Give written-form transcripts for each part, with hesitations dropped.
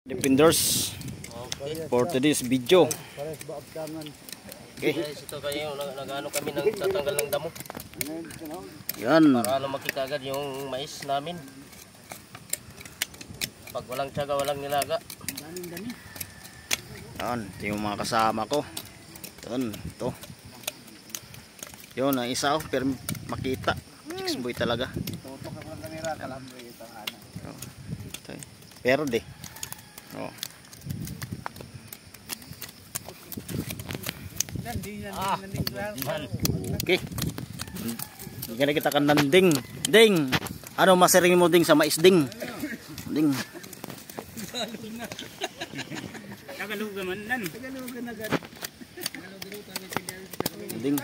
Defenders for today's video. Okay. Guys, ito kayo, nag-ano kami ng tatanggal ng damo. Yan. Para makikagad yung mais namin. Pag walang tiyaga, walang nilaga. Yan, ito yung mga kasama ko. Yan, ito. Yun, ang isa oh, pero makita. X-boy talaga. Pero de. Oh. Okay. Hindi na kita kan nanding. Ding. Ano masering mo ding sa mais ding? Ding. Tagalog naman nan. Tagalog na agad. Ding.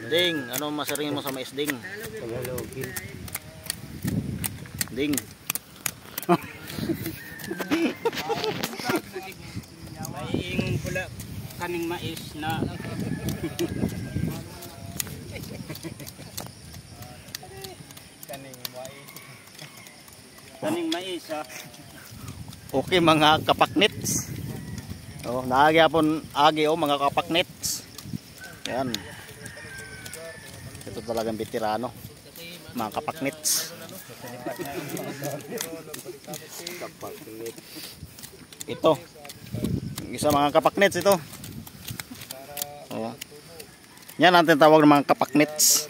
Ding, ano masering mo sa mais ding? Tagalogin. Ding. Maiingon pula kaning mais na kaning mais ha. Okay mga kapaknits. Oh, naagi apon agi oh mga kapaknits. Yan. Ito talagang veterano. Mga kapaknits. Ito. Isa mga kapaknits ito. Oh. Yan ang tinatawag ng mga kapaknits.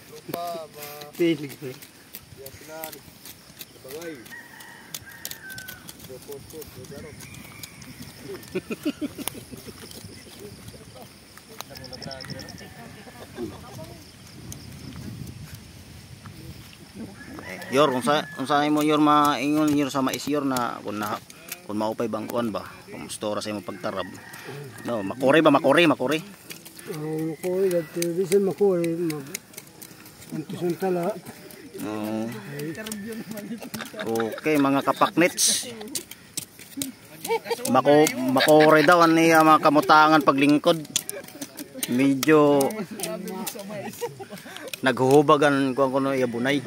Yor unsa mo yor maingon yor sa mais yor na kun maupay bangkuan ba kumustora sa imong pagtarab no makuri Makuri dati bisan makuri antusan tala. Okay mga kapaknits. Makuri daw ani mga kamutangan paglingkod. Medyo naghuhubagan kuno iyabunay.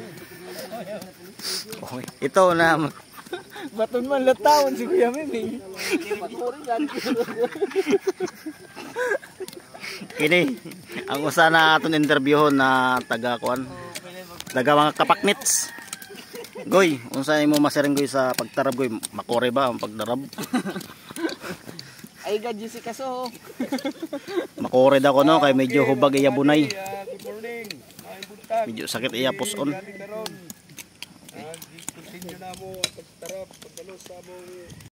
Okay. Ito na Baton man latawon si Kuya Mimi. Kini ang usa na aton interviewon na taga mga kapaknits. Goy, unsa imo masering goy sa pagtarab goy? Makore ba ang pagdarab? Ay gadyo si Kaso. Makore daw ko no kay medyo hubag iya bunay. Medyo sakit iya puson.